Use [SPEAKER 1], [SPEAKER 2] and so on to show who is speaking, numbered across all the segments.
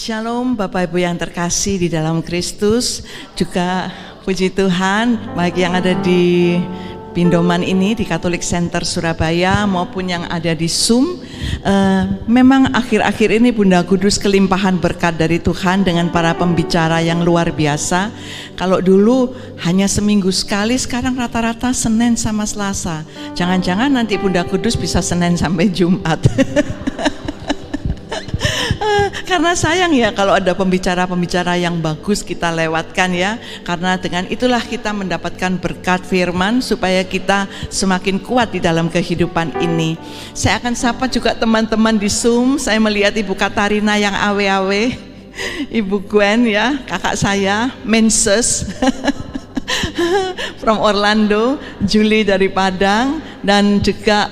[SPEAKER 1] Shalom Bapak Ibu yang terkasih di dalam Kristus. Juga puji Tuhan bagi yang ada di Pindoman ini di Catholic Center Surabaya maupun yang ada di Zoom. Memang akhir-akhir ini Bunda Kudus kelimpahan berkat dari Tuhan dengan para pembicara yang luar biasa. Kalau dulu hanya seminggu sekali, sekarang rata-rata Senin sama Selasa. Jangan-jangan nanti Bunda Kudus bisa Senin sampai Jumat. Karena sayang ya kalau ada pembicara-pembicara yang bagus kita lewatkan ya. Karena dengan itulah kita mendapatkan berkat firman supaya kita semakin kuat di dalam kehidupan ini. Saya akan sapa juga teman-teman di Zoom. Saya melihat Ibu Katarina yang awe-awe, Ibu Gwen ya, kakak saya, Menses from Orlando, Julie dari Padang, dan juga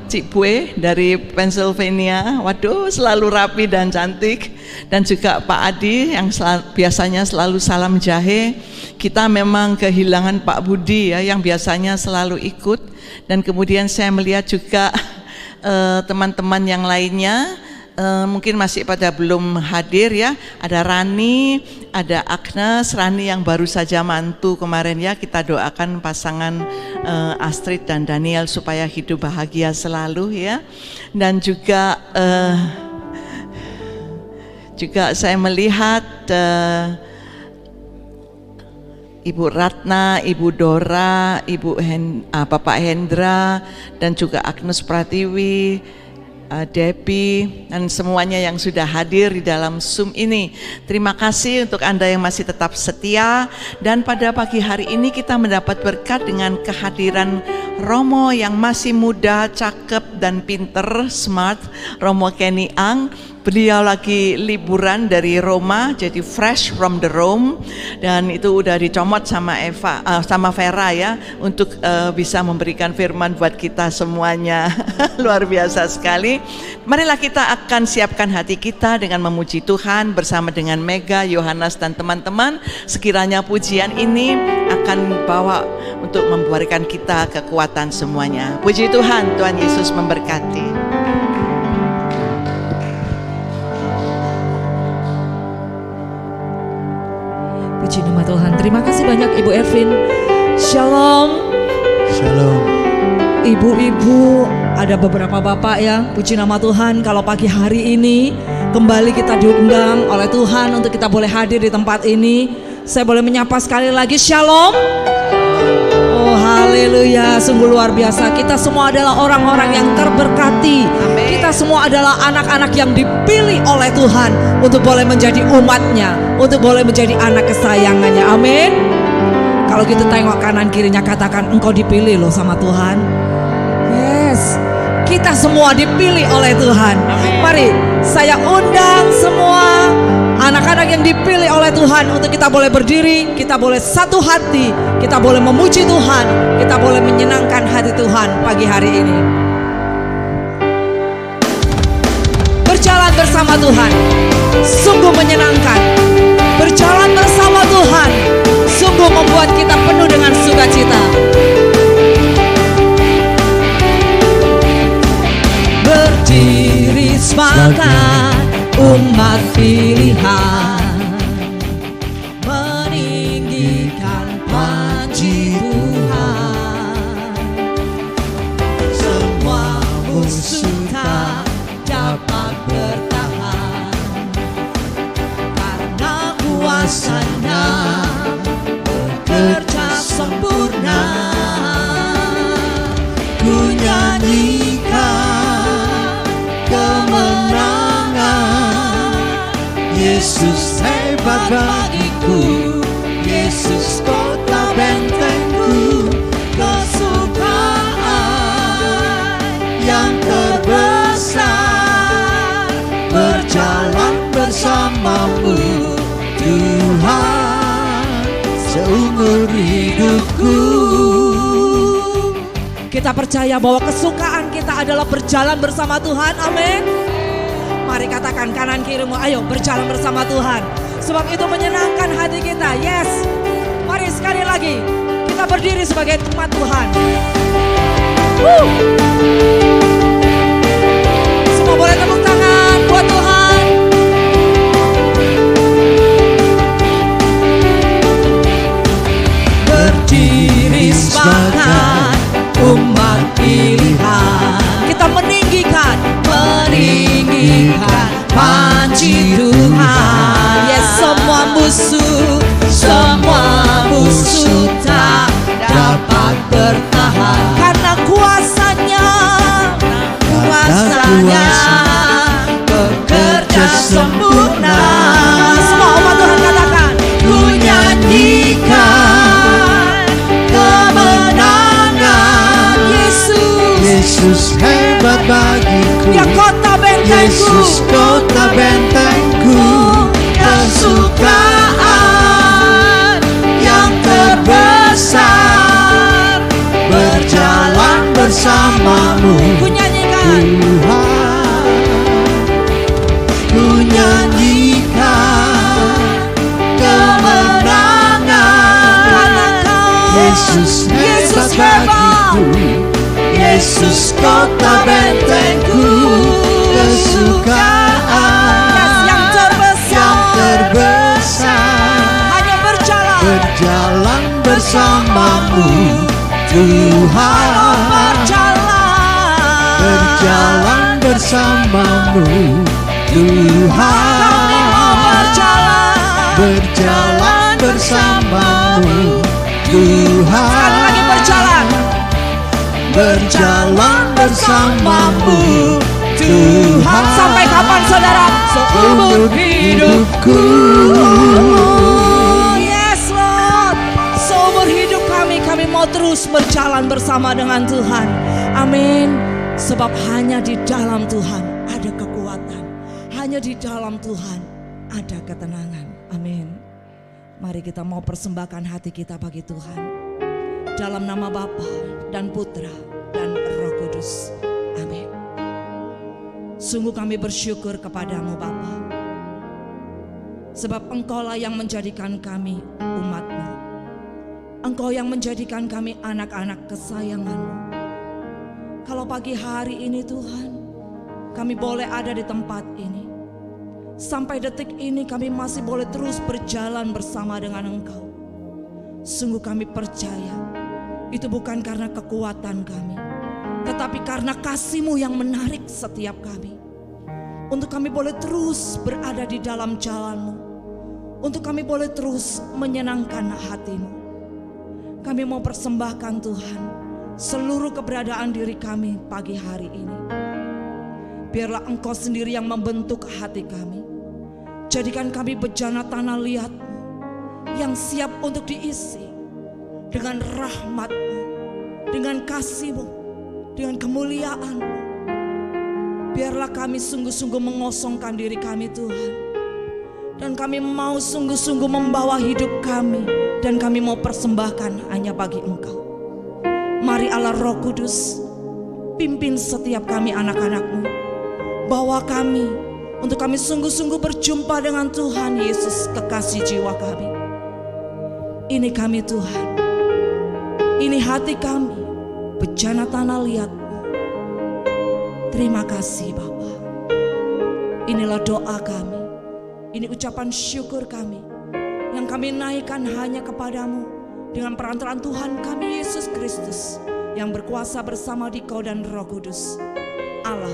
[SPEAKER 1] Cik Bue dari Pennsylvania. Waduh, selalu rapi dan cantik. Dan juga Pak Adi yang biasanya selalu salam jahe. Kita memang kehilangan Pak Budi ya, yang biasanya selalu ikut. Dan kemudian saya melihat juga teman-teman yang lainnya mungkin masih pada belum hadir ya. Ada Rani, ada Agnes. Rani yang baru saja mantu kemarin ya. Kita doakan pasangan Astrid dan Daniel supaya hidup bahagia selalu ya. Dan juga saya melihat Ibu Ratna, Ibu Dora, Bapak Hendra, dan juga Agnes Pratiwi, Debbie, dan semuanya yang sudah hadir di dalam Zoom ini. Terima kasih untuk Anda yang masih tetap setia. Dan pada pagi hari ini kita mendapat berkat dengan kehadiran Romo yang masih muda, cakep dan pinter, smart, Romo Kenny Ang. Beliau lagi liburan dari Roma, jadi fresh from the Rome, dan itu udah dicomot sama Vera ya, untuk bisa memberikan firman buat kita semuanya. Luar biasa sekali. Marilah kita akan siapkan hati kita dengan memuji Tuhan bersama dengan Mega, Yohanes dan teman-teman. Sekiranya pujian ini akan bawa untuk memberikan kita kekuatan semuanya. Puji Tuhan, Tuhan Yesus memberkati.
[SPEAKER 2] Puji nama Tuhan. Terima kasih banyak Ibu Ervin. Shalom.
[SPEAKER 3] Shalom.
[SPEAKER 2] Ibu-ibu, ada beberapa bapak ya. Puji nama Tuhan, kalau pagi hari ini kembali kita diundang oleh Tuhan untuk kita boleh hadir di tempat ini. Saya boleh menyapa sekali lagi, Shalom. Oh haleluya, sungguh luar biasa. Kita semua adalah orang-orang yang terberkati. Amen. Kita semua adalah anak-anak yang dipilih oleh Tuhan untuk boleh menjadi umatnya, untuk boleh menjadi anak kesayangannya. Amin. Kalau kita tengok kanan kirinya, katakan engkau dipilih loh sama Tuhan. Yes, kita semua dipilih oleh Tuhan. Amin. Mari saya undang semua anak-anak yang dipilih oleh Tuhan untuk kita boleh berdiri, kita boleh satu hati, kita boleh memuji Tuhan, kita boleh menyenangkan hati Tuhan pagi hari ini. Berjalan bersama Tuhan sungguh menyenangkan. Berjalan bersama Tuhan sungguh membuat kita penuh dengan sukacita. Berdiri sebagai umat pilihan, meninggikan puji Tuhan. Semua musuh tak dapat bertahan, karena kuasa-Nya bekerja sempurna. Ku nyanyikan kemenangan. Yesus hebat bagiku, Yesus kota bentengku, kesukaan yang terbesar, berjalan bersamamu Tuhan seumur hidupku. Kita percaya bahwa kesukaan kita adalah berjalan bersama Tuhan. Amin. Mari katakan kanan kirimu, ayo berjalan bersama Tuhan. Sebab itu menyenangkan hati kita. Yes. Mari sekali lagi kita berdiri sebagai umat Tuhan. Semua boleh tepuk tangan buat Tuhan. pilihan. Kita meninggikan panji Tuhan. Yes, semua musuh tak dapat bertahan karena kuasanya bekerja sempurna. Semua umat Tuhan katakan, ku nyanyikan kemenangan
[SPEAKER 3] Yesus hebat bagiku.
[SPEAKER 2] Ya kota bentengku,
[SPEAKER 3] Yesus kota bentengku,
[SPEAKER 2] kesukaan yang terbesar,
[SPEAKER 3] berjalan bersamamu.
[SPEAKER 2] ku nyanyikan
[SPEAKER 3] Tuhan, ku nyanyikan kemenangan. Yesus hebat bagiku, Yesus kota bentengku, kesukaan
[SPEAKER 2] yang terbesar, hanya
[SPEAKER 3] berjalan bersamamu. Tuhan, berjalan bersamamu. Tuhan, berjalan bersamamu. Tuhan,
[SPEAKER 2] lagi
[SPEAKER 3] berjalan bersamamu. Tuhan,
[SPEAKER 2] sampai kapan saudara?
[SPEAKER 3] seumur hidupku.
[SPEAKER 2] Yes Lord, seumur hidup kami mau terus berjalan bersama dengan Tuhan. Amin. Sebab hanya di dalam Tuhan ada kekuatan, hanya di dalam Tuhan ada ketenangan. Amin. Mari kita mau persembahkan hati kita bagi Tuhan. Dalam nama Bapa dan Putra dan Roh Kudus. Amin. Sungguh kami bersyukur kepadamu Bapa, sebab Engkaulah yang menjadikan kami umat-Mu. Engkau yang menjadikan kami anak-anak kesayangan-Mu. Kalau pagi hari ini Tuhan, kami boleh ada di tempat ini. Sampai detik ini kami masih boleh terus berjalan bersama dengan Engkau. Sungguh kami percaya itu bukan karena kekuatan kami, tetapi karena kasih-Mu yang menarik setiap kami. Untuk kami boleh terus berada di dalam jalan-Mu, untuk kami boleh terus menyenangkan hati-Mu. Kami mau persembahkan Tuhan seluruh keberadaan diri kami pagi hari ini. Biarlah Engkau sendiri yang membentuk hati kami. Jadikan kami bejana tanah liat-Mu yang siap untuk diisi dengan rahmat-Mu, dengan kasih-Mu, dengan kemuliaan-Mu. Biarlah kami sungguh-sungguh mengosongkan diri kami Tuhan. Dan kami mau sungguh-sungguh membawa hidup kami, dan kami mau persembahkan hanya bagi Engkau. Mari Allah Roh Kudus, pimpin setiap kami anak-anak-Mu. Bawa kami, untuk kami sungguh-sungguh berjumpa dengan Tuhan Yesus, kekasih jiwa kami. Ini kami Tuhan, ini hati kami, bejana tanah liat-Mu. Terima kasih Bapa. Inilah doa kami, ini ucapan syukur kami, yang kami naikkan hanya kepadamu dengan perantaraan Tuhan kami Yesus Kristus, yang berkuasa bersama Dikau dan Roh Kudus, Allah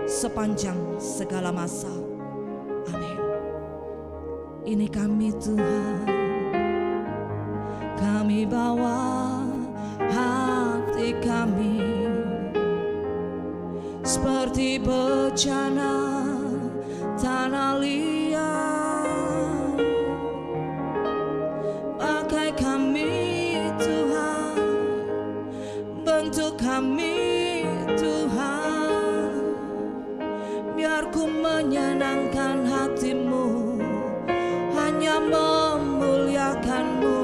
[SPEAKER 2] sepanjang segala masa. Amin. Ini kami Tuhan, kami bawa hati kami seperti bejana tanah liat. Pakai kami Tuhan, bentuk kami Tuhan, biar ku menyenangkan hati-Mu, hanya memuliakan-Mu.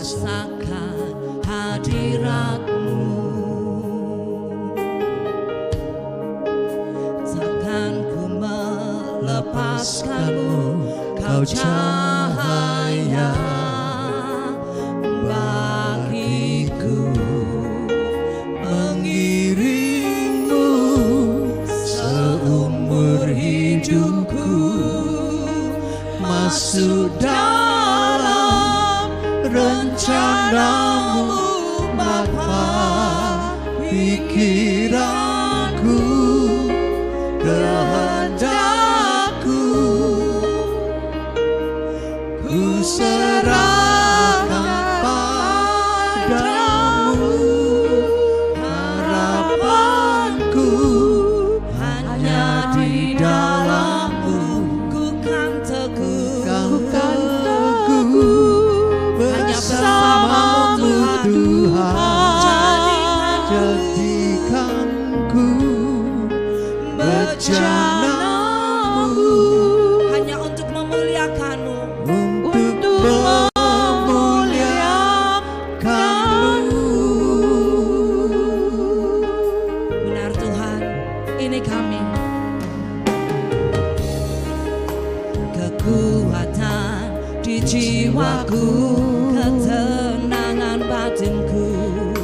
[SPEAKER 2] merasakan hadirat-Mu. Takkan ku melepaskan-Mu, Kau cahaya bagiku.
[SPEAKER 3] Mengiringmu seumur hidupku, masuk dalam rencana-Mu Bapa. Pikiranku, kehendakku, ku serahkan padamu. Harapanku hanya di dalam-Mu,
[SPEAKER 2] Ku kan teguh
[SPEAKER 3] Kau teguh bersama-Mu Tuhan. Jadikanku bejana-Mu
[SPEAKER 2] hanya untuk memuliakan-Mu.
[SPEAKER 3] untuk memuliakan-Mu.
[SPEAKER 2] Benar Tuhan, ini kami. Kekuatan di jiwaku, ketenangan batinku,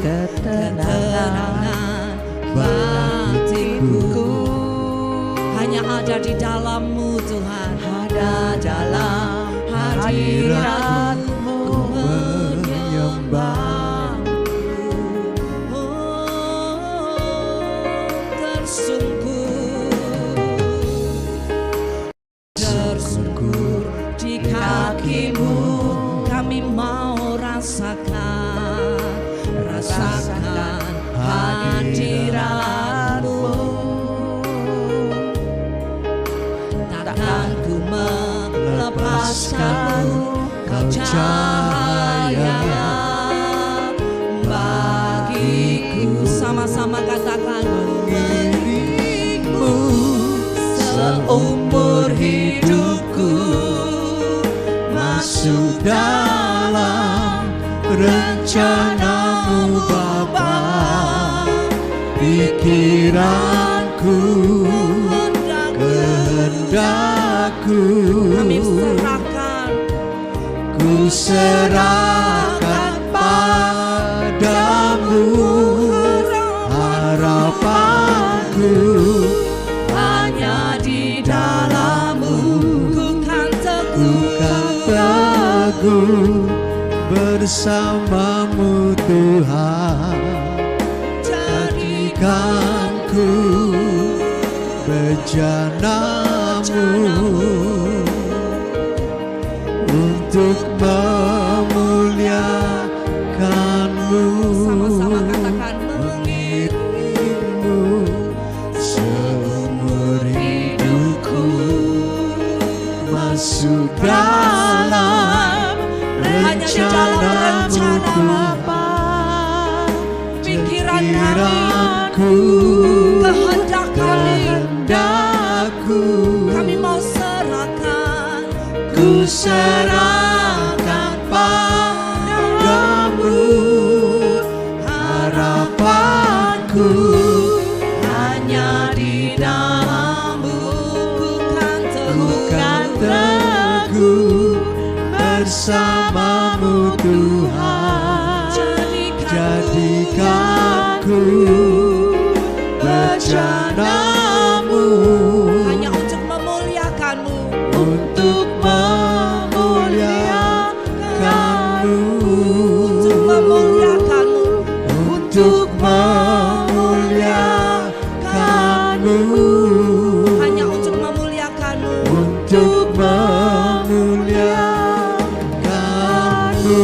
[SPEAKER 2] ketenangan batinku hanya ada di dalam-Mu Tuhan. Ada dalam hadirat-Mu menyembah-Mu. Tersungkur di kaki-Mu, kami mau rasakan hadirat-Mu. Takkan ku melepaskan-Mu, Kau cahaya bagiku. Sama-sama katakan,
[SPEAKER 3] Mengiringmu
[SPEAKER 2] seumur hidupku,
[SPEAKER 3] masuk dalam rencana-Mu Bapa. Pikiranku, kehendakku,
[SPEAKER 2] kami serahkan.
[SPEAKER 3] ku serahkan padamu. Harapanku
[SPEAKER 2] Hanya di dalam-Mu, ku kan
[SPEAKER 3] teguh bersama-Mu Tuhan. Jadikanku bejana-Mu untuk memuliakan-Mu.
[SPEAKER 2] Sama-sama katakan,
[SPEAKER 3] Mengiringmu seumur hidupku, masuk dalam
[SPEAKER 2] hanya di dalam rencana
[SPEAKER 3] rencana-Mu.
[SPEAKER 2] Bapa. Pikiran kami,
[SPEAKER 3] Pikiranku,
[SPEAKER 2] kehendak kami,
[SPEAKER 3] kehendakku,
[SPEAKER 2] kami mau serahkan.
[SPEAKER 3] ku serahkan padamu. Harapanku
[SPEAKER 2] Hanya di dalam-Mu, ku kan
[SPEAKER 3] teguh bersama-Mu Tuhan. Jadikanku bejana-Mu
[SPEAKER 2] hanya untuk memuliakan-Mu.
[SPEAKER 3] untuk memuliakan-Mu.
[SPEAKER 2] Untuk memuliakan-Mu.
[SPEAKER 3] Untuk memuliakan-Mu.
[SPEAKER 2] Hanya untuk memuliakan-Mu.
[SPEAKER 3] Untuk memuliakan-Mu.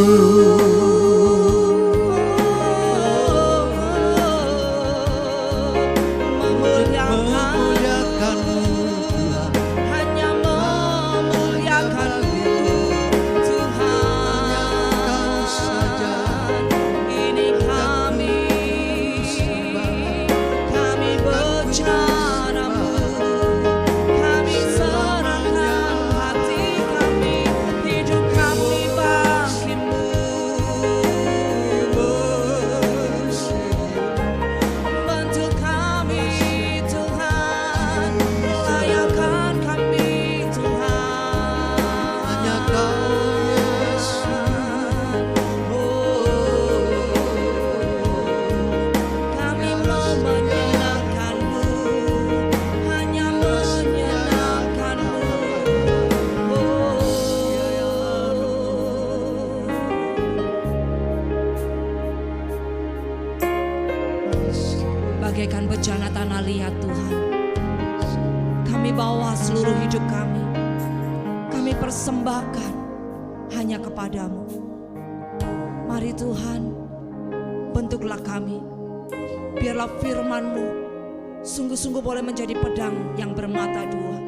[SPEAKER 2] bagaikan bejana tanah liat Tuhan. Kami bawa seluruh hidup kami persembahkan hanya kepadamu. Mari Tuhan, bentuklah kami, biarlah firman-Mu sungguh-sungguh boleh menjadi pedang yang bermata dua,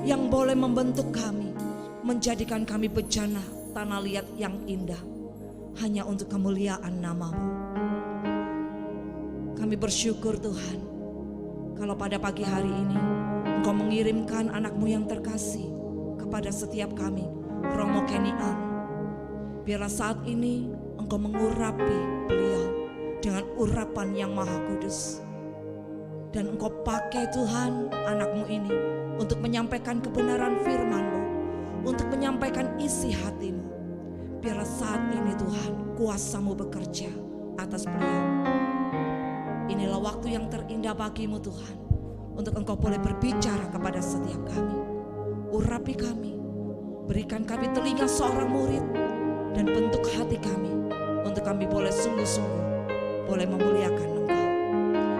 [SPEAKER 2] yang boleh membentuk kami, menjadikan kami bejana tanah liat yang indah, hanya untuk kemuliaan nama-Mu. Kami bersyukur Tuhan, kalau pada pagi hari ini Engkau mengirimkan anak-Mu yang terkasih kepada setiap kami, Romo Kenny Ang. Biarlah saat ini Engkau mengurapi beliau dengan urapan yang maha kudus. Dan Engkau pakai Tuhan anak-Mu ini untuk menyampaikan kebenaran firman-Mu, untuk menyampaikan isi hati-Mu. Biarlah saat ini Tuhan kuasa-Mu bekerja atas beliau. Inilah waktu yang terindah bagi-Mu Tuhan, untuk Engkau boleh berbicara kepada setiap kami. Urapi kami, berikan kami telinga seorang murid, dan bentuk hati kami, untuk kami boleh sungguh-sungguh boleh memuliakan Engkau.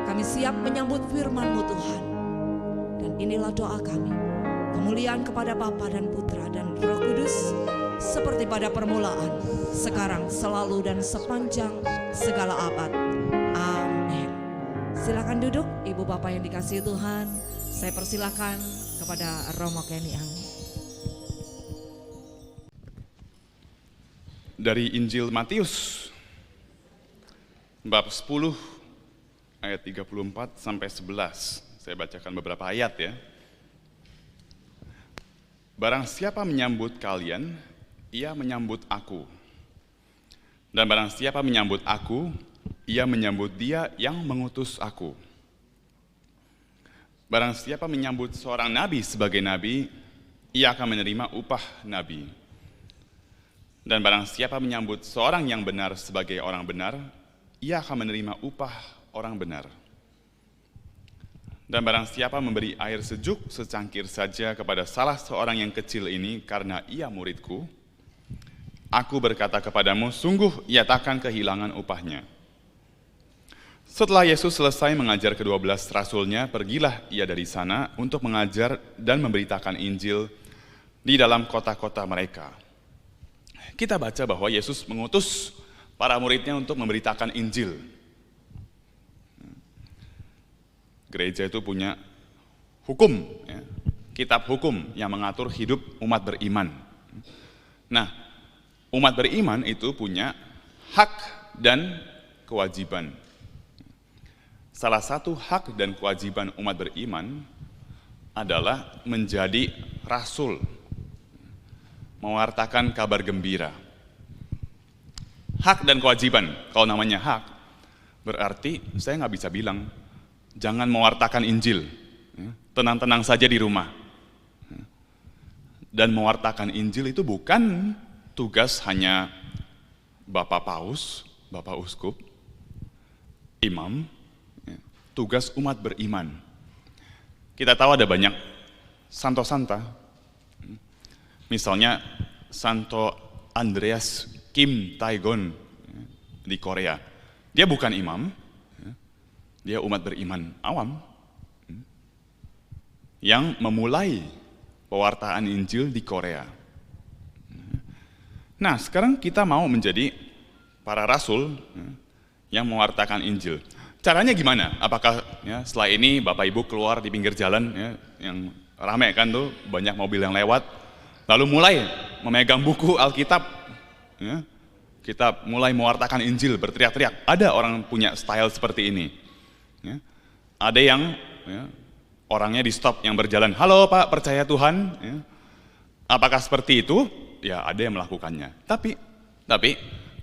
[SPEAKER 2] Kami siap menyambut firman-Mu Tuhan. Dan inilah doa kami, kemuliaan kepada Bapa dan Putra dan Roh Kudus, seperti pada permulaan, sekarang, selalu, dan sepanjang segala abad. Amin. Silakan duduk, Ibu Bapak yang dikasihi Tuhan. Saya persilakan kepada Romo Kenny Ang.
[SPEAKER 4] Dari Injil Matius bab 10 ayat 34 sampai 11. Saya bacakan beberapa ayat ya. Barang siapa menyambut kalian, ia menyambut aku. Dan barang siapa menyambut aku, ia menyambut dia yang mengutus aku. Barang siapa menyambut seorang nabi sebagai nabi, ia akan menerima upah nabi. Dan barang siapa menyambut seorang yang benar sebagai orang benar, ia akan menerima upah orang benar. Dan barang siapa memberi air sejuk secangkir saja kepada salah seorang yang kecil ini karena ia muridku, aku berkata kepadamu, sungguh ia takkan kehilangan upahnya. Setelah Yesus selesai mengajar ke-12 rasulnya, pergilah ia dari sana untuk mengajar dan memberitakan Injil di dalam kota-kota mereka. Kita baca bahwa Yesus mengutus para muridnya untuk memberitakan Injil. Gereja itu punya hukum, ya, kitab hukum yang mengatur hidup umat beriman. Nah, umat beriman itu punya hak dan kewajiban. Salah satu hak dan kewajiban umat beriman adalah menjadi rasul, mewartakan kabar gembira. Hak dan kewajiban, kalau namanya hak, berarti saya nggak bisa bilang, jangan mewartakan Injil, tenang-tenang saja di rumah. Dan mewartakan Injil itu bukan tugas hanya Bapak Paus, Bapak Uskup, Imam, tugas umat beriman. Kita tahu ada banyak santo-santa, misalnya Santo Andreas Kim Taegon di Korea. Dia bukan imam, dia umat beriman awam yang memulai pewartaan Injil di Korea. Nah, sekarang kita mau menjadi para rasul yang mewartakan Injil. Caranya gimana? Apakah ya, setelah ini Bapak Ibu keluar di pinggir jalan ya, yang ramai kan tuh, banyak mobil yang lewat, lalu mulai memegang buku Alkitab, ya, kita mulai mewartakan Injil, berteriak-teriak. Ada orang punya style seperti ini. Ya. Ada yang ya, orangnya di stop yang berjalan, halo Pak, percaya Tuhan. Ya. Apakah seperti itu? Ya ada yang melakukannya. Tapi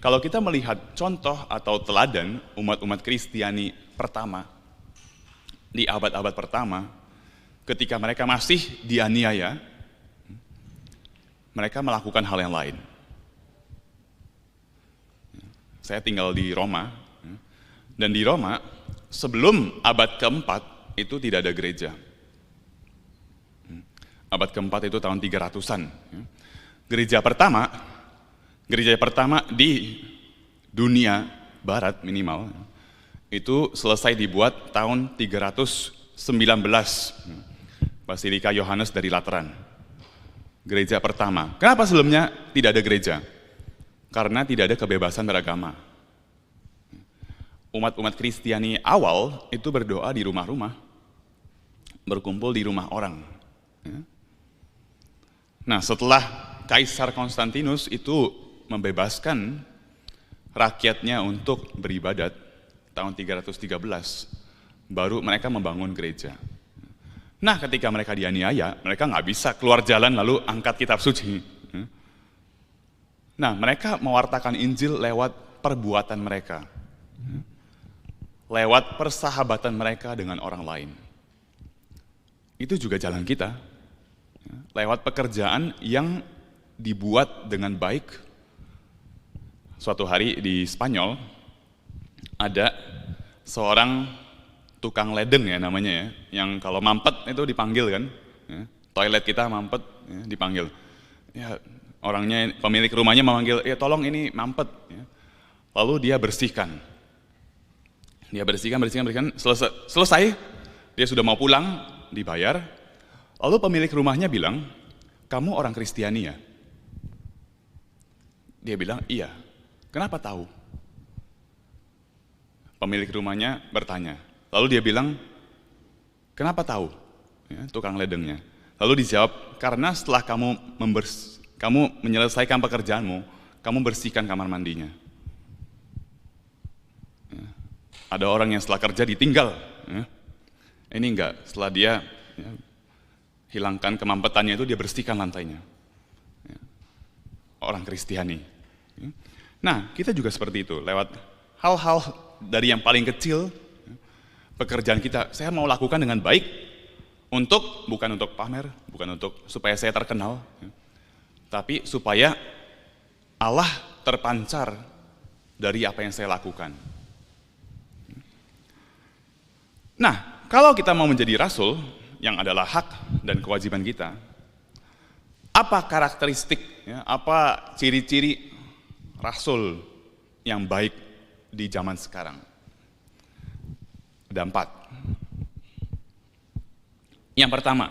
[SPEAKER 4] kalau kita melihat contoh atau teladan umat-umat Kristiani pertama, di abad-abad pertama, ketika mereka masih dianiaya, mereka melakukan hal yang lain. Saya tinggal di Roma, dan di Roma sebelum abad keempat itu tidak ada gereja. Abad keempat itu tahun 300-an. Gereja pertama di dunia barat minimal itu selesai dibuat tahun 319, Basilika Yohanes dari Lateran. Gereja pertama. Kenapa sebelumnya tidak ada gereja? Karena tidak ada kebebasan beragama. Umat-umat Kristiani awal itu berdoa di rumah-rumah, berkumpul di rumah orang. Nah, setelah Kaisar Konstantinus itu membebaskan rakyatnya untuk beribadat tahun 313, baru mereka membangun gereja. Nah, ketika mereka dianiaya, mereka nggak bisa keluar jalan lalu angkat kitab suci. Nah, mereka mewartakan Injil lewat perbuatan mereka, lewat persahabatan mereka dengan orang lain. Itu juga jalan kita, lewat pekerjaan yang dibuat dengan baik. Suatu hari di Spanyol, ada seorang tukang ledeng ya namanya ya, yang kalau mampet itu dipanggil kan, ya, toilet kita mampet ya, dipanggil. Ya, orangnya, pemilik rumahnya memanggil, ya tolong ini mampet. Ya. Lalu dia bersihkan. Dia bersihkan, selesai, dia sudah mau pulang, dibayar. Lalu pemilik rumahnya bilang, kamu orang Kristiani ya? Dia bilang, iya. Kenapa tahu? Pemilik rumahnya bertanya. Lalu dia bilang, kenapa tahu? Ya, tukang ledengnya. Lalu dijawab, karena setelah kamu menyelesaikan pekerjaanmu, kamu bersihkan kamar mandinya. Ya. Ada orang yang setelah kerja ditinggal. Ya. Ini enggak, setelah dia hilangkan kemampetannya itu, dia bersihkan lantainya. Ya. Orang Kristiani. Ya. Nah, kita juga seperti itu, lewat hal-hal dari yang paling kecil, pekerjaan kita, saya mau lakukan dengan baik, bukan untuk pamer, bukan untuk supaya saya terkenal, tapi supaya Allah terpancar dari apa yang saya lakukan. Nah, kalau kita mau menjadi rasul, yang adalah hak dan kewajiban kita, apa karakteristik, apa ciri-ciri rasul yang baik di zaman sekarang? Ada 4. Yang pertama,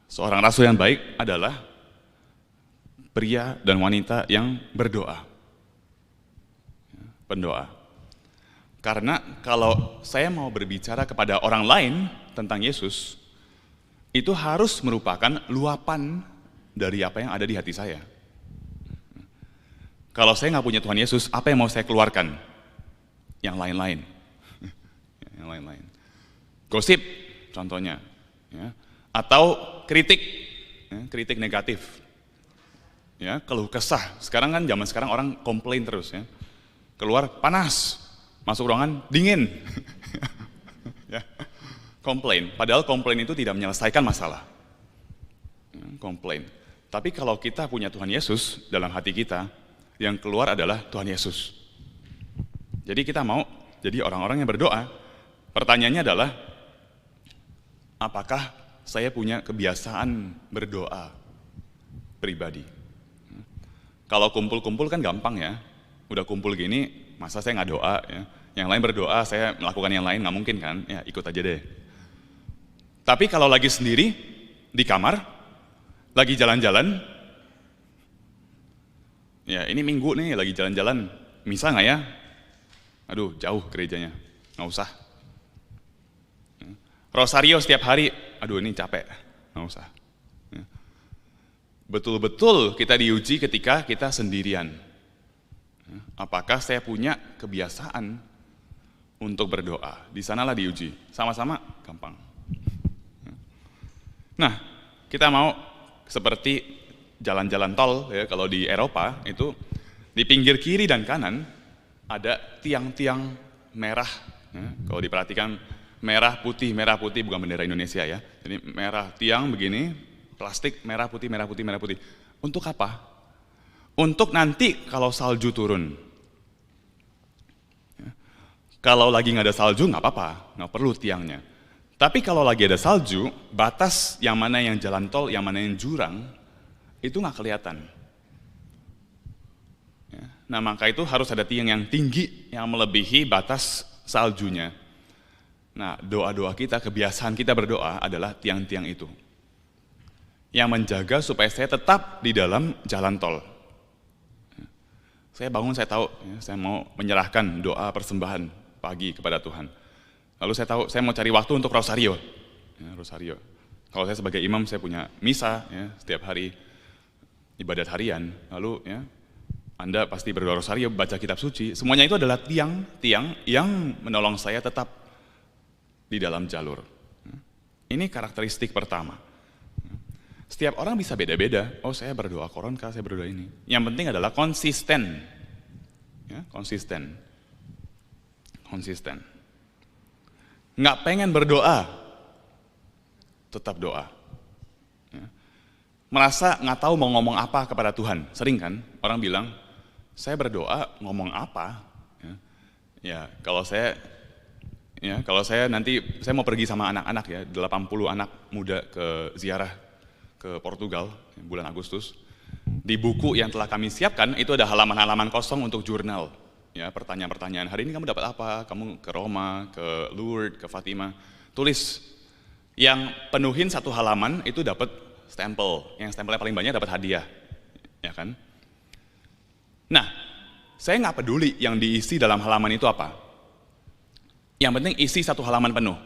[SPEAKER 4] seorang rasul yang baik adalah pria dan wanita yang berdoa. Pendoa. Karena kalau saya mau berbicara kepada orang lain tentang Yesus, itu harus merupakan luapan dari apa yang ada di hati saya. Kalau saya nggak punya Tuhan Yesus, apa yang mau saya keluarkan? Yang lain-lain. Yang lain-lain. Gosip, contohnya. Ya. Atau kritik, kritik negatif. Ya, keluh kesah. Sekarang kan zaman sekarang orang komplain terus. Ya. Keluar panas, masuk ruangan dingin. Ya. Komplain. Padahal komplain itu tidak menyelesaikan masalah. Ya, komplain. Tapi kalau kita punya Tuhan Yesus dalam hati kita, yang keluar adalah Tuhan Yesus. Jadi kita mau jadi orang-orang yang berdoa. Pertanyaannya adalah, apakah saya punya kebiasaan berdoa pribadi? Kalau kumpul-kumpul kan gampang ya. Udah kumpul gini, masa saya nggak doa ya. Yang lain berdoa, saya melakukan yang lain, nggak mungkin kan? Ya ikut aja deh. Tapi kalau lagi sendiri, di kamar, lagi jalan-jalan, ya ini minggu nih lagi jalan-jalan, misa nggak ya? Aduh jauh gerejanya, nggak usah. Rosario setiap hari, aduh ini capek, nggak usah. Betul-betul kita diuji ketika kita sendirian. Apakah saya punya kebiasaan untuk berdoa? Di sanalah diuji, sama-sama gampang. Nah, kita mau seperti jalan-jalan tol ya, kalau di Eropa itu di pinggir kiri dan kanan ada tiang-tiang merah. Ya, kalau diperhatikan merah putih bukan bendera Indonesia ya. Jadi merah tiang begini, plastik merah putih. Untuk apa? Untuk nanti kalau salju turun. Ya. Kalau lagi nggak ada salju nggak apa-apa, nggak perlu tiangnya. Tapi kalau lagi ada salju, batas yang mana yang jalan tol, yang mana yang jurang, itu nggak kelihatan. Ya. Nah, maka itu harus ada tiang yang tinggi yang melebihi batas saljunya. Nah, doa-doa kita, kebiasaan kita berdoa adalah tiang-tiang itu yang menjaga supaya saya tetap di dalam jalan tol. Saya bangun, saya tahu saya mau menyerahkan doa persembahan pagi kepada Tuhan. Lalu saya tahu saya mau cari waktu untuk rosario. Rosario. Kalau saya sebagai imam, saya punya misa setiap hari, ibadat harian. Lalu Anda pasti berdoa rosario, baca kitab suci. Semuanya itu adalah tiang-tiang yang menolong saya tetap di dalam jalur. Ini karakteristik pertama. Setiap orang bisa beda-beda. Oh, saya berdoa koronka, saya berdoa ini. Yang penting adalah konsisten. Konsisten. Nggak pengen berdoa, tetap doa. Merasa nggak tahu mau ngomong apa kepada Tuhan. Sering kan orang bilang, saya berdoa ngomong apa? Kalau saya nanti, saya mau pergi sama anak-anak 80 anak muda ke ziarah ke Portugal bulan Agustus. Di buku yang telah kami siapkan itu ada halaman-halaman kosong untuk jurnal. Pertanyaan-pertanyaan, hari ini kamu dapat apa? Kamu ke Roma, ke Lourdes, ke Fatima. Tulis, yang penuhin satu halaman itu dapat stempel. Yang stempelnya paling banyak dapat hadiah. Ya kan? Nah, saya nggak peduli yang diisi dalam halaman itu apa. Yang penting isi satu halaman penuh.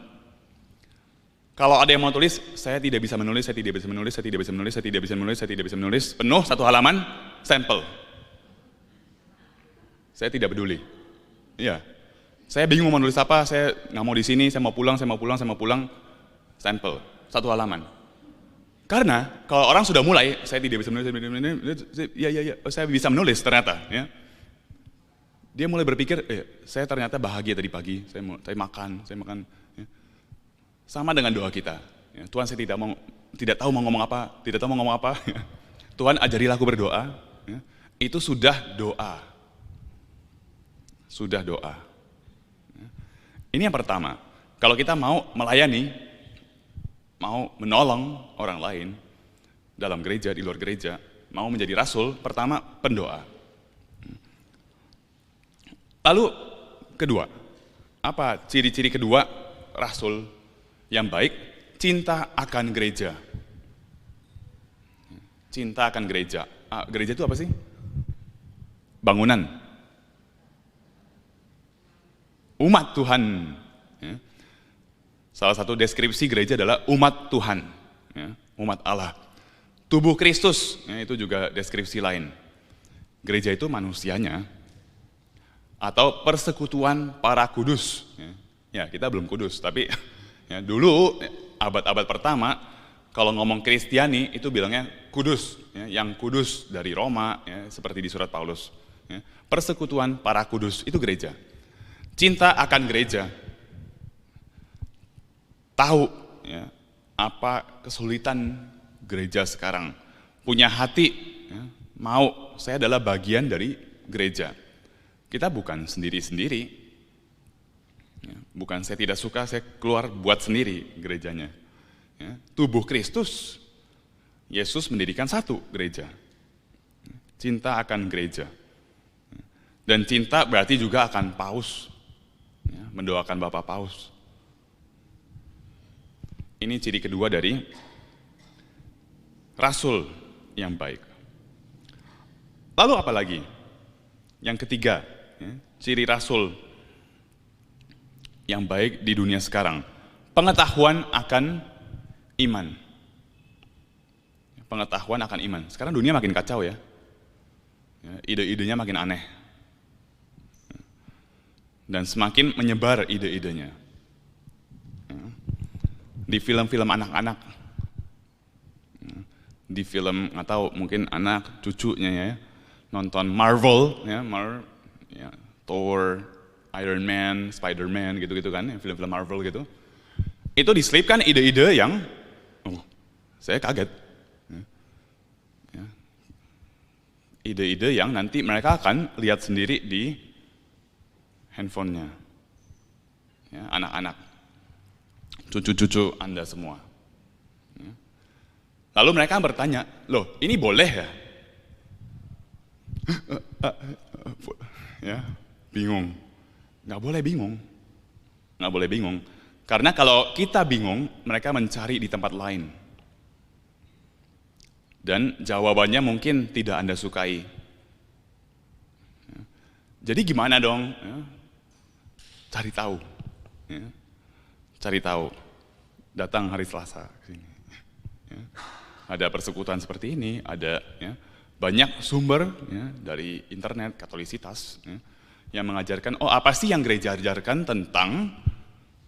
[SPEAKER 4] Kalau ada yang mau tulis, saya tidak bisa menulis, saya tidak bisa menulis, saya tidak bisa menulis, saya tidak bisa menulis, saya tidak bisa menulis, penuh satu halaman, stempel. Saya tidak peduli. Saya bingung mau nulis apa, saya nggak mau di sini, saya mau pulang, stempel, satu halaman. Karena kalau orang sudah mulai, saya tidak bisa menulis, saya bisa menulis ternyata. Dia mulai berpikir, saya ternyata bahagia tadi pagi, saya makan. Sama dengan doa kita. Tuhan, saya tidak tahu mau ngomong apa. Tuhan, ajarilah aku berdoa. Itu sudah doa. Ini yang pertama. Kalau kita mau melayani, mau menolong orang lain dalam gereja, di luar gereja, mau menjadi rasul, pertama pendoa. Lalu kedua, apa ciri-ciri kedua rasul yang baik? Cinta akan gereja. Cinta akan gereja. Gereja itu apa sih? Bangunan. Umat Tuhan. Salah satu deskripsi gereja adalah umat Tuhan. Umat Allah. Tubuh Kristus, itu juga deskripsi lain. Gereja itu manusianya, atau persekutuan para kudus. Kita belum kudus, tapi dulu abad-abad pertama kalau ngomong Kristiani itu bilangnya kudus, yang kudus dari Roma, seperti di surat Paulus. Persekutuan para kudus itu gereja. Cinta akan gereja. Tahu apa kesulitan gereja sekarang. Punya hati, mau saya adalah bagian dari gereja. Kita bukan sendiri-sendiri. Bukan saya tidak suka, saya keluar buat sendiri gerejanya. Tubuh Kristus, Yesus mendirikan satu gereja. Cinta akan gereja. Dan cinta berarti juga akan paus. Mendoakan Bapak Paus. Ini ciri kedua dari rasul yang baik. Lalu apa lagi? Yang ketiga, ciri rasul yang baik di dunia sekarang, pengetahuan akan iman. Pengetahuan akan iman. Sekarang dunia makin kacau ya. Ide-idenya makin aneh. Dan semakin menyebar ide-idenya. Di film-film anak-anak, di film atau mungkin anak cucunya nonton Marvel, Thor, Iron Man, Spider-Man gitu-gitu kan, film-film Marvel gitu. Itu diselipkan ide-ide yang, saya kaget. Ide-ide yang nanti mereka akan lihat sendiri di handphonenya. Anak-anak, cucu-cucu Anda semua. Lalu mereka bertanya, loh ini boleh ya? ya bingung. Nggak boleh bingung. Nggak boleh bingung. Karena kalau kita bingung, mereka mencari di tempat lain. Dan jawabannya mungkin tidak Anda sukai. Jadi gimana dong? Cari tahu. Cari tahu. Datang hari Selasa ke sini. Ada persekutuan seperti ini, ada banyak sumber dari internet, katolisitas yang mengajarkan, oh apa sih yang gereja ajarkan tentang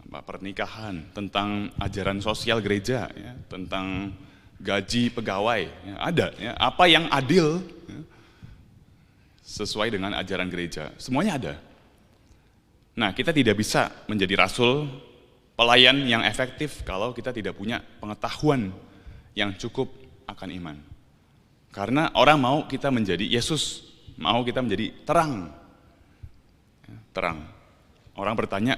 [SPEAKER 4] pernikahan, tentang ajaran sosial gereja, tentang gaji pegawai, ada apa yang adil sesuai dengan ajaran gereja, semuanya ada. Nah, kita tidak bisa menjadi rasul, pelayan yang efektif kalau kita tidak punya pengetahuan yang cukup akan iman. Karena orang mau kita menjadi Yesus, mau kita menjadi terang. Terang. Orang bertanya,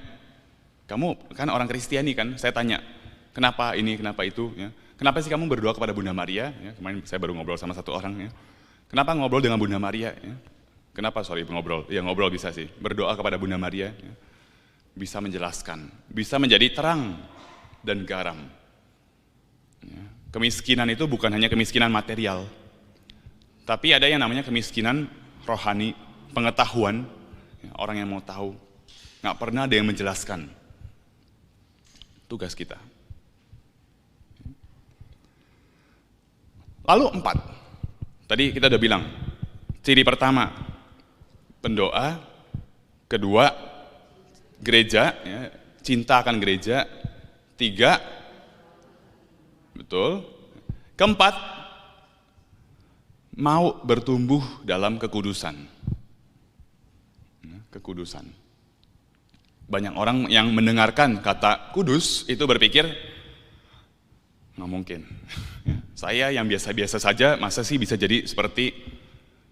[SPEAKER 4] kamu kan orang Kristiani kan? Saya tanya, kenapa ini, kenapa itu? Kenapa sih kamu berdoa kepada Bunda Maria? Kemarin saya baru ngobrol sama satu orang. Kenapa ngobrol dengan Bunda Maria? Kenapa ngobrol? Ya ngobrol bisa sih. Berdoa kepada Bunda Maria. Bisa menjelaskan, bisa menjadi terang dan garam. Kemiskinan itu bukan hanya kemiskinan material, tapi ada yang namanya kemiskinan rohani, pengetahuan. Orang yang mau tahu, nggak pernah ada yang menjelaskan. Tugas kita. Lalu 4, tadi kita udah bilang, ciri pertama, pendoa, kedua, gereja, cinta akan gereja, 3, betul, keempat, mau bertumbuh dalam kekudusan. Kekudusan. Banyak orang yang mendengarkan kata kudus itu berpikir, nggak mungkin. Saya yang biasa-biasa saja, masa sih bisa jadi seperti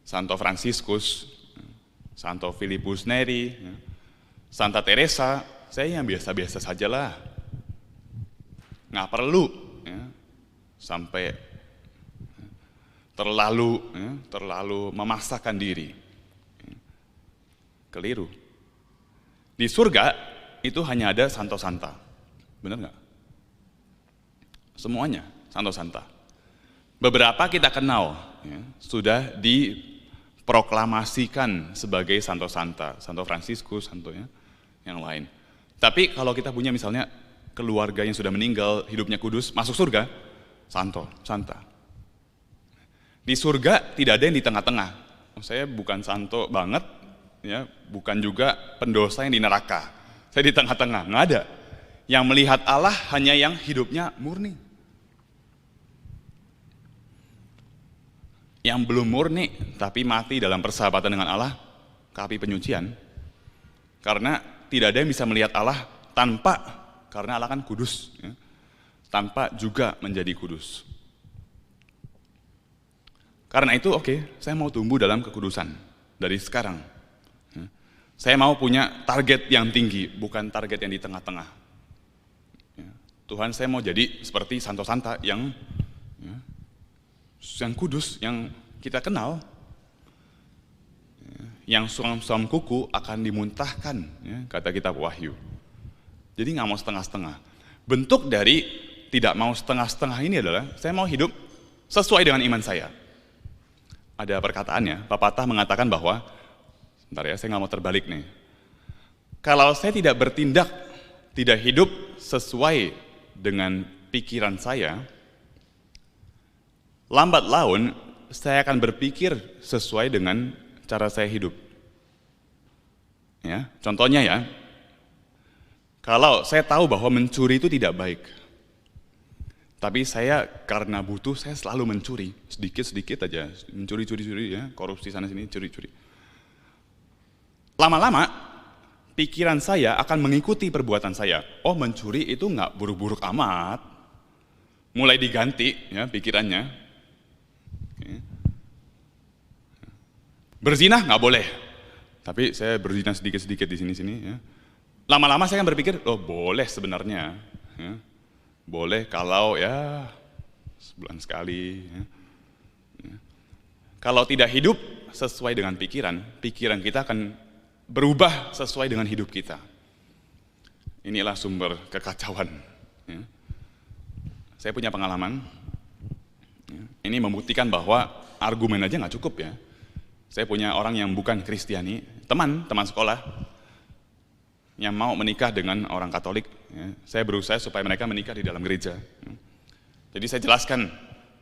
[SPEAKER 4] Santo Fransiskus, Santo Filipus Neri, Santa Teresa, saya yang biasa-biasa sajalah. Nggak perlu sampai terlalu memaksakan diri. Keliru. Di surga itu hanya ada santo-santa. Benar nggak? Semuanya santo-santa. Beberapa kita kenal, sudah diproklamasikan sebagai santo-santa, Santo Fransiskus, santo yang lain. Tapi kalau kita punya misalnya keluarga yang sudah meninggal, hidupnya kudus, masuk surga, santo, santa. Di surga tidak ada yang di tengah-tengah. Saya bukan santo banget, bukan juga pendosa yang di neraka. Saya di tengah-tengah, nggak ada. Yang melihat Allah hanya yang hidupnya murni. Yang belum murni, tapi mati dalam persahabatan dengan Allah, ke api penyucian. Karena tidak ada yang bisa melihat Allah karena Allah kan kudus, tanpa juga menjadi kudus. Karena itu saya mau tumbuh dalam kekudusan dari sekarang. Saya mau punya target yang tinggi, bukan target yang di tengah-tengah. Tuhan, saya mau jadi seperti santo-santa yang kudus, yang kita kenal. Yang suam-suam kuku akan dimuntahkan, kata kitab Wahyu. Jadi nggak mau setengah-setengah. Bentuk dari tidak mau setengah-setengah ini adalah, saya mau hidup sesuai dengan iman saya. Ada perkataannya, pepatah mengatakan bahwa, bentar ya, saya nggak mau terbalik nih. Kalau saya tidak bertindak, tidak hidup sesuai dengan pikiran saya, lambat laun saya akan berpikir sesuai dengan cara saya hidup. Contohnya kalau saya tahu bahwa mencuri itu tidak baik, tapi saya karena butuh, saya selalu mencuri, sedikit-sedikit aja, mencuri, korupsi sana sini, curi. Lama-lama, pikiran saya akan mengikuti perbuatan saya. Oh, mencuri itu nggak buruk-buruk amat. Mulai diganti pikirannya. Berzina nggak boleh. Tapi saya berzina sedikit-sedikit di sini-sini. Lama-lama saya akan berpikir, oh boleh sebenarnya. Boleh kalau sebulan sekali. Kalau tidak hidup sesuai dengan pikiran kita akan berubah sesuai dengan hidup kita. Inilah sumber kekacauan. Ya. Saya punya pengalaman. Ya. Ini membuktikan bahwa argumen aja nggak cukup ya. Saya punya orang yang bukan Kristiani, teman sekolah, yang mau menikah dengan orang Katolik. Ya. Saya berusaha supaya mereka menikah di dalam gereja. Ya. Jadi saya jelaskan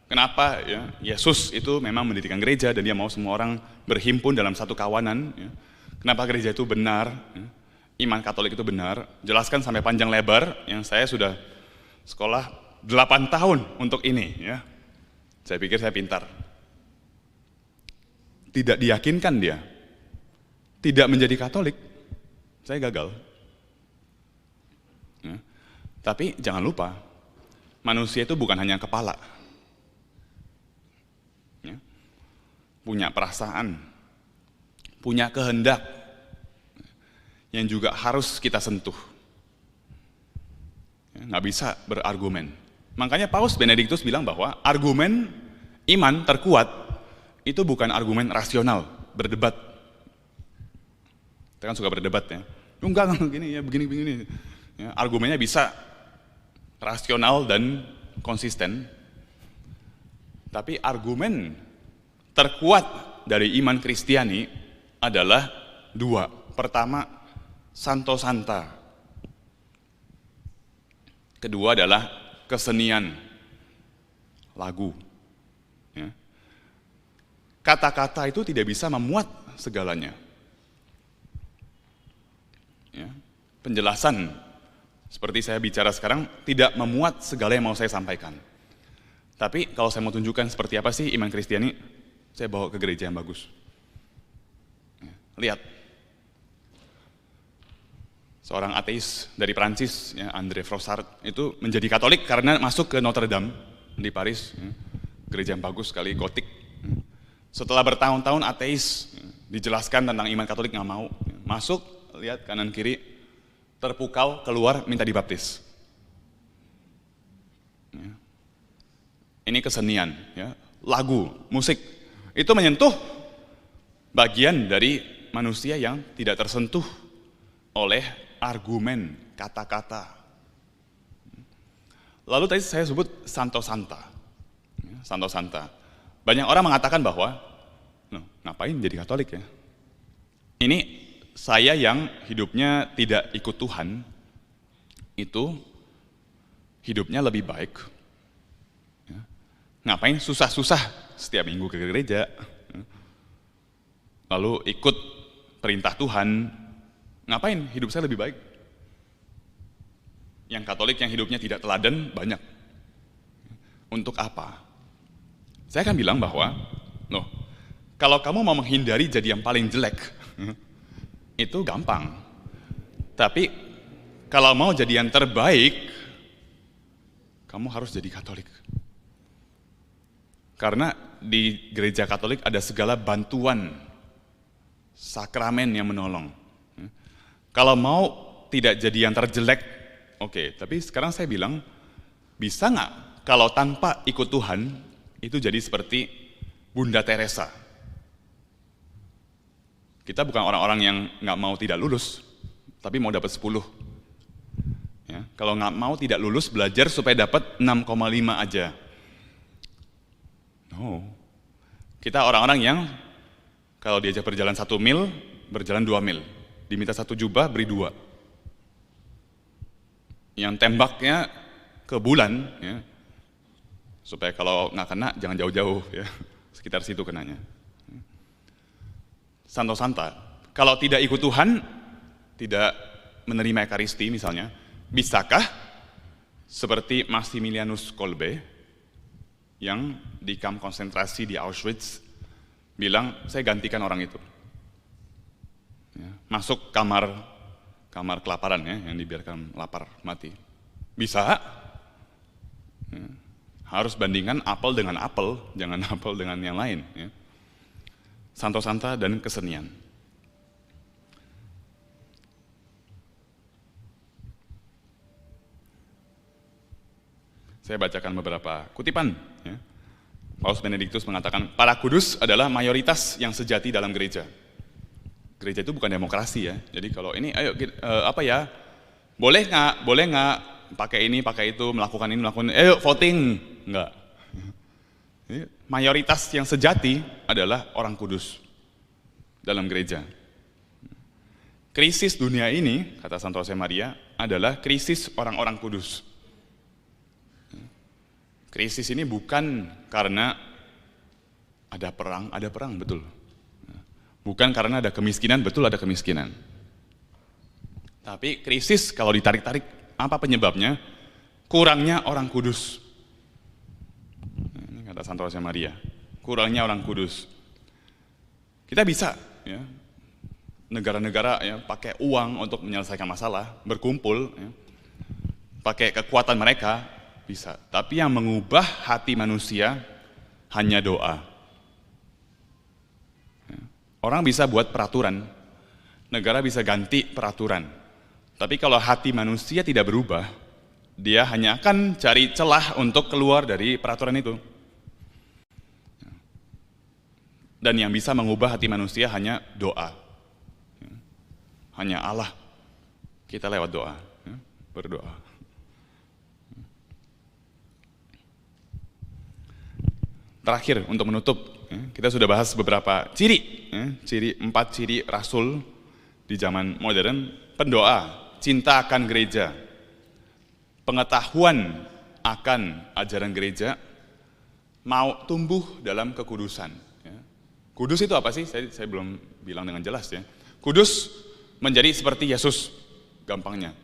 [SPEAKER 4] kenapa ya, Yesus itu memang mendirikan gereja dan dia mau semua orang berhimpun dalam satu kawanan. Ya. Kenapa gereja itu benar, ya. Iman Katolik itu benar. Jelaskan sampai panjang lebar, yang saya sudah sekolah 8 tahun untuk ini. Ya. Saya pikir saya pintar. Tidak diyakinkan dia, tidak menjadi Katolik, saya gagal. Ya. Tapi jangan lupa, manusia itu bukan hanya kepala, ya. Punya perasaan, punya kehendak, yang juga harus kita sentuh. Ya, nggak bisa berargumen. Makanya Paus Benediktus bilang bahwa argumen iman terkuat itu bukan argumen rasional, berdebat. Kita kan suka berdebat ya. Enggak, gini ya, begini. Ya, argumennya bisa rasional dan konsisten. Tapi argumen terkuat dari iman Kristiani adalah 2. Pertama, Santo Santa. Kedua adalah kesenian, lagu. Ya. Kata-kata itu tidak bisa memuat segalanya. Ya. Penjelasan seperti saya bicara sekarang tidak memuat segala yang mau saya sampaikan. Tapi kalau saya mau tunjukkan seperti apa sih iman Kristiani, saya bawa ke gereja yang bagus. Ya. Lihat, seorang ateis dari Prancis, ya, André Frossard, itu menjadi Katolik karena masuk ke Notre Dame di Paris, ya, gereja yang bagus sekali, gotik. Setelah bertahun-tahun ateis, ya, dijelaskan tentang iman Katolik, nggak mau. Ya, masuk, lihat kanan kiri, terpukau, keluar, minta dibaptis. Ya. Ini kesenian, ya, lagu, musik, itu menyentuh bagian dari manusia yang tidak tersentuh oleh argumen, kata-kata. Lalu tadi saya sebut Santo Santa. Santo Santa. Banyak orang mengatakan bahwa, ngapain jadi Katolik ya? Ini saya yang hidupnya tidak ikut Tuhan, itu hidupnya lebih baik. Ya. Ngapain susah-susah setiap minggu ke gereja, lalu ikut perintah Tuhan. Ngapain hidup saya lebih baik? Yang Katolik yang hidupnya tidak teladan banyak. Untuk apa? Saya akan bilang bahwa, kalau kamu mau menghindari jadi yang paling jelek, itu gampang. Tapi kalau mau jadi yang terbaik, kamu harus jadi Katolik. Karena di gereja Katolik ada segala bantuan, sakramen yang menolong. Kalau mau tidak jadi yang terjelek, oke. Tapi sekarang saya bilang, bisa nggak kalau tanpa ikut Tuhan, itu jadi seperti Bunda Teresa. Kita bukan orang-orang yang nggak mau tidak lulus, tapi mau dapat 10. Ya, kalau nggak mau tidak lulus, belajar supaya dapat 6,5 aja. No. Kita orang-orang yang kalau diajak berjalan 1 mil, berjalan 2 mil. Diminta 1 jubah, beri 2. Yang tembaknya ke bulan, ya, supaya kalau nggak kena, jangan jauh-jauh, ya, sekitar situ kenanya. Santo Santa, kalau tidak ikut Tuhan, tidak menerima Ekaristi misalnya, bisakah seperti Maximilianus Kolbe yang di kamp konsentrasi di Auschwitz bilang, saya gantikan orang itu. Ya, masuk kamar kelaparan ya, yang dibiarkan lapar mati. Bisa? Ya, harus bandingkan apel dengan apel, jangan apel dengan yang lain. Ya. Santo Santa dan kesenian. Saya bacakan beberapa kutipan. Ya. Paus Benediktus mengatakan, para kudus adalah mayoritas yang sejati dalam gereja. Gereja itu bukan demokrasi ya. Jadi kalau ini, ayo apa ya, boleh nggak pakai ini, pakai itu, melakukan ini, melakukan ini, ayo voting, enggak. Mayoritas yang sejati adalah orang kudus dalam gereja. Krisis dunia ini, kata Santo Josemaria, adalah krisis orang-orang kudus. Krisis ini bukan karena ada perang betul. Bukan karena ada kemiskinan, betul ada kemiskinan. Tapi krisis kalau ditarik-tarik, apa penyebabnya? Kurangnya orang kudus. Ini kata Santo Josemaria, kurangnya orang kudus. Kita bisa, ya, negara-negara ya, pakai uang untuk menyelesaikan masalah, berkumpul, ya, pakai kekuatan mereka, bisa. Tapi yang mengubah hati manusia hanya doa. Orang bisa buat peraturan, negara bisa ganti peraturan. Tapi kalau hati manusia tidak berubah, dia hanya akan cari celah untuk keluar dari peraturan itu. Dan yang bisa mengubah hati manusia hanya doa. Hanya Allah. Kita lewat doa, berdoa. Terakhir untuk menutup, kita sudah bahas beberapa ciri, 4 ciri rasul di zaman modern. Pendoa, cinta akan gereja, pengetahuan akan ajaran gereja, mau tumbuh dalam kekudusan. Kudus itu apa sih? Saya belum bilang dengan jelas ya. Kudus menjadi seperti Yesus, gampangnya.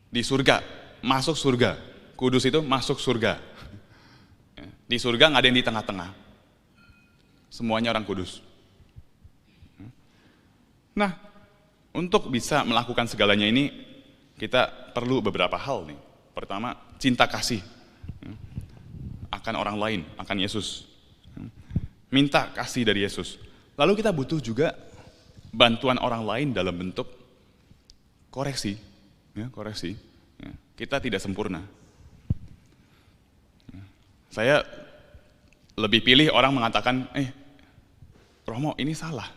[SPEAKER 4] Di surga, masuk surga. Kudus itu masuk surga. Di surga nggak ada yang di tengah-tengah. Semuanya orang kudus. Nah, untuk bisa melakukan segalanya ini, kita perlu beberapa hal nih. Pertama, cinta kasih akan orang lain, akan Yesus. Minta kasih dari Yesus. Lalu kita butuh juga bantuan orang lain dalam bentuk koreksi. Koreksi. Kita tidak sempurna. Saya lebih pilih orang mengatakan, Romo ini salah.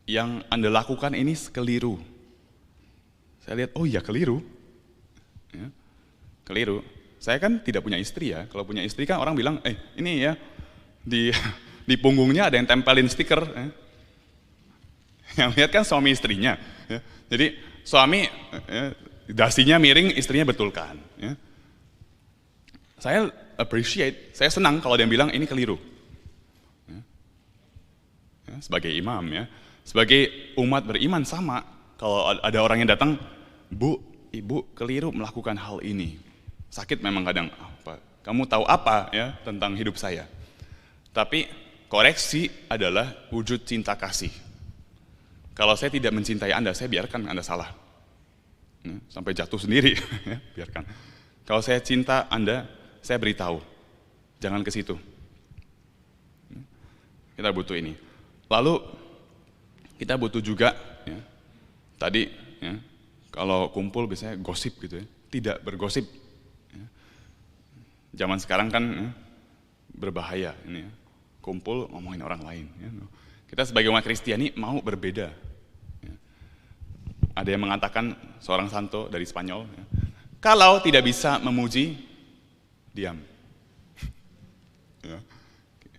[SPEAKER 4] Yang Anda lakukan ini keliru. Saya lihat, oh iya keliru. Keliru. Saya kan tidak punya istri ya. Kalau punya istri kan orang bilang, ini ya, di punggungnya ada yang tempelin stiker. Yang lihat kan suami istrinya. Jadi suami, dasinya miring, istrinya betulkan. Saya appreciate, saya senang kalau dia bilang ini keliru. Sebagai imam ya, sebagai umat beriman sama. Kalau ada orang yang datang, Bu, Ibu keliru melakukan hal ini. Sakit memang kadang, kamu tahu apa ya tentang hidup saya. Tapi koreksi adalah wujud cinta kasih. Kalau saya tidak mencintai Anda, saya biarkan Anda salah. Sampai jatuh sendiri, biarkan. Kalau saya cinta Anda, saya beritahu, jangan ke situ. Kita butuh ini. Lalu kita butuh juga, ya, tadi, ya, kalau kumpul biasanya gosip gitu ya, tidak bergosip. Ya. Zaman sekarang kan berbahaya ini, ya. Kumpul ngomongin orang lain. Ya. Kita sebagai umat Kristiani mau berbeda. Ya. Ada yang mengatakan seorang santo dari Spanyol, ya, kalau tidak bisa memuji, diam. Ya.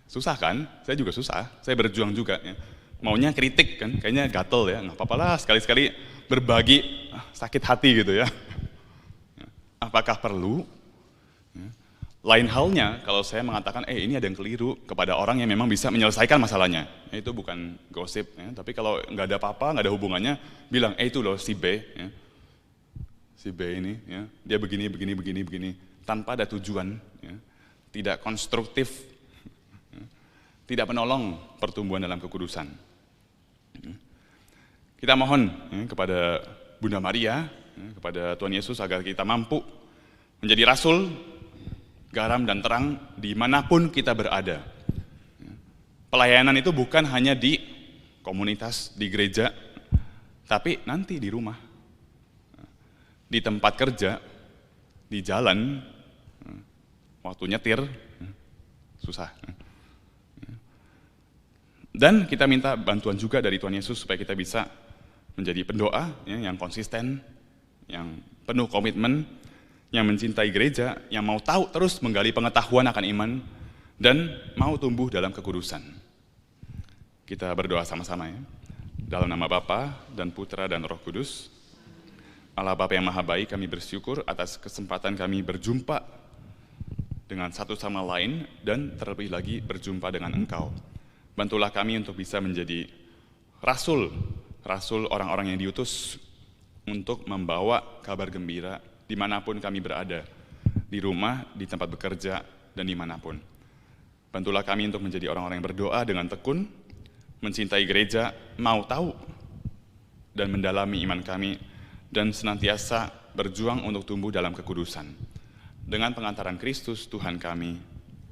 [SPEAKER 4] Susah kan? Saya juga susah. Saya berjuang juga. Ya. Maunya kritik kan? Kayaknya gatel ya. Nggak apa-apa lah. Sekali-sekali berbagi sakit hati gitu ya. Apakah perlu? Ya. Lain halnya kalau saya mengatakan, ini ada yang keliru kepada orang yang memang bisa menyelesaikan masalahnya. Itu bukan gosip. Ya. Tapi kalau nggak ada apa-apa, nggak ada hubungannya, bilang, itu loh si B. Ya. Si B ini, ya, dia begini, tanpa ada tujuan, ya, tidak konstruktif, ya, tidak menolong pertumbuhan dalam kekudusan. Ya. Kita mohon ya, kepada Bunda Maria, ya, kepada Tuhan Yesus agar kita mampu menjadi rasul, garam dan terang dimanapun kita berada. Ya. Pelayanan itu bukan hanya di komunitas, di gereja, tapi nanti di rumah. Di tempat kerja, di jalan, waktu nyetir, susah. Dan kita minta bantuan juga dari Tuhan Yesus supaya kita bisa menjadi pendoa yang konsisten, yang penuh komitmen, yang mencintai gereja, yang mau tahu terus menggali pengetahuan akan iman, dan mau tumbuh dalam kekudusan. Kita berdoa sama-sama ya. Dalam nama Bapa dan Putra dan Roh Kudus. Allah Bapa yang Maha Baik, kami bersyukur atas kesempatan kami berjumpa dengan satu sama lain dan terlebih lagi berjumpa dengan Engkau. Bantulah kami untuk bisa menjadi rasul orang-orang yang diutus untuk membawa kabar gembira dimanapun kami berada, di rumah, di tempat bekerja, dan dimanapun. Bantulah kami untuk menjadi orang-orang yang berdoa dengan tekun, mencintai gereja, mau tahu, dan mendalami iman kami, dan senantiasa berjuang untuk tumbuh dalam kekudusan. Dengan pengantaran Kristus Tuhan kami.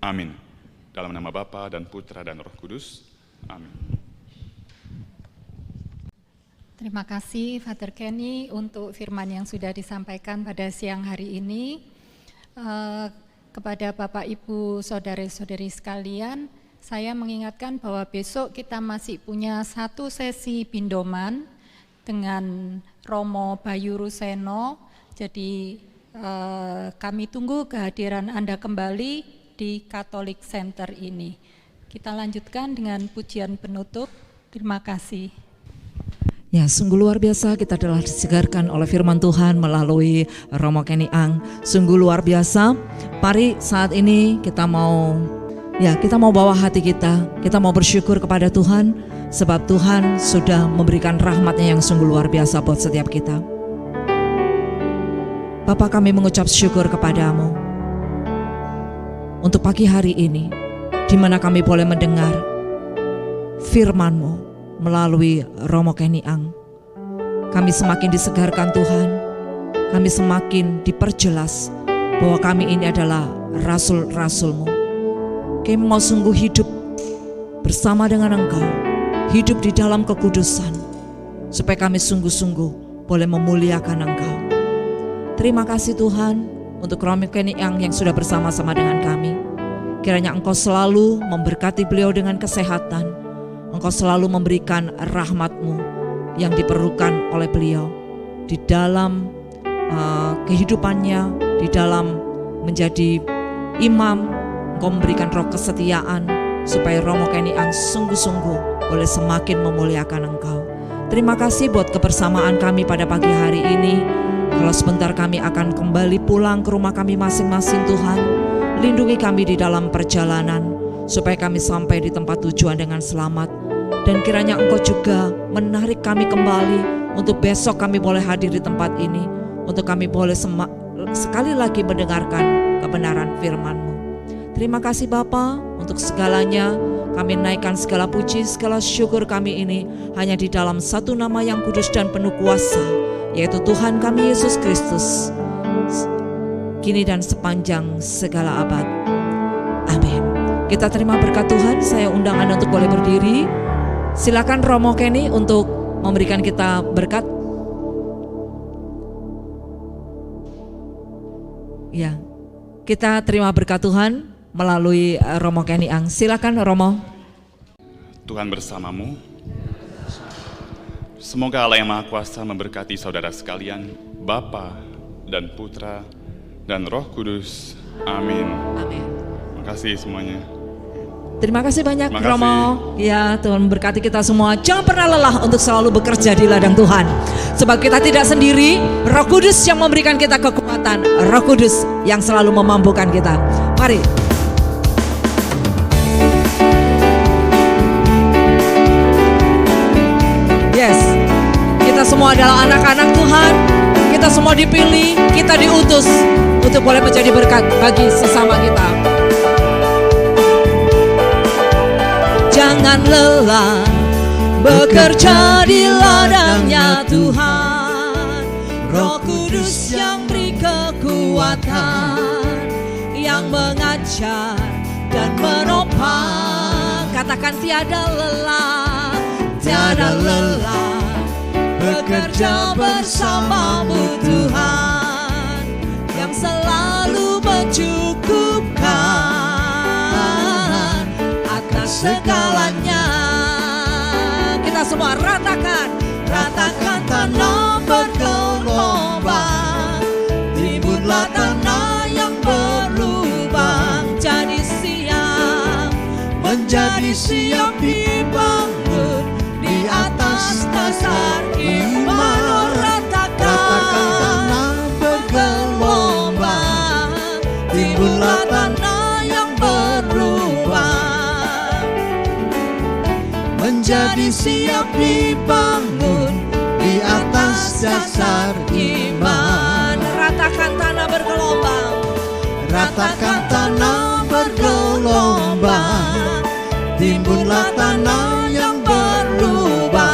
[SPEAKER 4] Amin. Dalam nama Bapa dan Putra dan Roh Kudus. Amin.
[SPEAKER 5] Terima kasih Father Kenny untuk firman yang sudah disampaikan pada siang hari ini. Kepada Bapak Ibu Saudara-saudari sekalian, saya mengingatkan bahwa besok kita masih punya satu sesi pindoman dengan Romo Bayu Ruseno. Jadi kami tunggu kehadiran Anda kembali di Catholic Center ini. Kita lanjutkan dengan pujian penutup. Terima kasih.
[SPEAKER 2] Ya, sungguh luar biasa kita telah disegarkan oleh firman Tuhan melalui Romo Kenny Ang. Sungguh luar biasa. Mari saat ini kita mau bawa hati kita mau bersyukur kepada Tuhan, sebab Tuhan sudah memberikan rahmat-Nya yang sungguh luar biasa buat setiap kita. Bapa, kami mengucap syukur kepadamu untuk pagi hari ini, di mana kami boleh mendengar firman-Mu melalui Romo Kenny Ang. Kami semakin disegarkan Tuhan, kami semakin diperjelas bahwa kami ini adalah rasul-rasul-Mu. Kami mau sungguh hidup bersama dengan Engkau, hidup di dalam kekudusan, supaya kami sungguh-sungguh boleh memuliakan Engkau. Terima kasih Tuhan untuk Romo Kenny Ang yang sudah bersama-sama dengan kami. Kiranya Engkau selalu memberkati beliau dengan kesehatan, Engkau selalu memberikan rahmat-Mu yang diperlukan oleh beliau di dalam kehidupannya, di dalam menjadi imam. Engkau memberikan roh kesetiaan supaya Romo Kenny Ang sungguh-sungguh boleh semakin memuliakan Engkau. Terima kasih buat kebersamaan kami pada pagi hari ini. Kalau sebentar kami akan kembali pulang ke rumah kami masing-masing, Tuhan, lindungi kami di dalam perjalanan supaya kami sampai di tempat tujuan dengan selamat. Dan kiranya Engkau juga menarik kami kembali untuk besok kami boleh hadir di tempat ini, untuk kami boleh sekali lagi mendengarkan kebenaran firman-Mu. Terima kasih Bapa untuk segalanya. Kami naikkan segala puji, segala syukur kami ini hanya di dalam satu nama yang kudus dan penuh kuasa, yaitu Tuhan kami Yesus Kristus, kini dan sepanjang segala abad. Amin. Kita terima berkat Tuhan. Saya undang Anda untuk boleh berdiri. Silakan Romo Kenny untuk memberikan kita berkat. Ya, kita terima berkat Tuhan melalui Romo Kenny Ang. Silakan Romo.
[SPEAKER 4] Tuhan bersamamu. Semoga Allah yang Maha Kuasa memberkati saudara sekalian, Bapa dan Putra dan Roh Kudus. Amin.
[SPEAKER 2] Amin.
[SPEAKER 4] Terima kasih semuanya.
[SPEAKER 2] Terima kasih banyak
[SPEAKER 4] Terima kasih.
[SPEAKER 2] Romo. Ya, Tuhan berkati kita semua. Jangan pernah lelah untuk selalu bekerja di ladang Tuhan. Sebab kita tidak sendiri, Roh Kudus yang memberikan kita kekuatan, Roh Kudus yang selalu memampukan kita. Mari. Yes, kita semua adalah anak-anak Tuhan. Kita semua dipilih, kita diutus untuk boleh menjadi berkat bagi sesama kita. Jangan lelah bekerja di ladangnya Tuhan. Roh Kudus yang beri kekuatan, yang mengajar dan menopang. Katakan tiada lelah, tiada lelah bekerja bersamamu Tuhan, yang selalu mencukupkan atas segalanya. semua ratakan.
[SPEAKER 3] Ratakan tanah bergelombang, timbunlah tanah yang berlubang. Menjadi siap dibangun di atas dasar iman. Ratakan tanah bergelombang, timbunlah tanah yang berlubang. Menjadi siap dibangun di atas dasar iman.
[SPEAKER 2] Ratakan tanah bergelombang.
[SPEAKER 3] Ratakan tanah bergelombang, timbunlah tanah yang berlubang.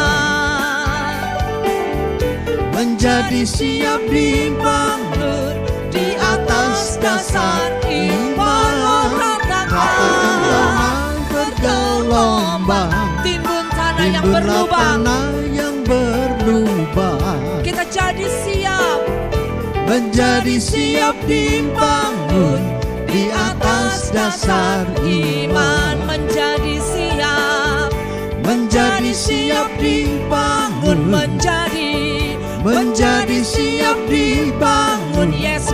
[SPEAKER 3] Menjadi siap dibangun di atas dasar iman. Ratakan tanah bergelombang,
[SPEAKER 2] Timbun tanah yang
[SPEAKER 3] timbunlah
[SPEAKER 2] berlubang.
[SPEAKER 3] tanah yang berlubang.
[SPEAKER 2] Kita jadi siap.
[SPEAKER 3] Menjadi siap dibangun di atas dasar iman.
[SPEAKER 2] Menjadi siap.
[SPEAKER 3] Menjadi siap dibangun. Menjadi siap dibangun.
[SPEAKER 2] Yes,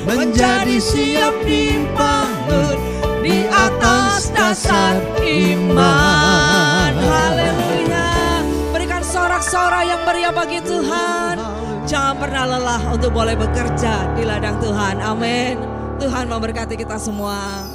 [SPEAKER 3] Menjadi siap dibangun di atas dasar iman.
[SPEAKER 2] Haleluya. Berikan sorak-sorai yang meriah bagi Tuhan. Jangan pernah lelah untuk boleh bekerja di ladang Tuhan. Amin. Tuhan memberkati kita semua.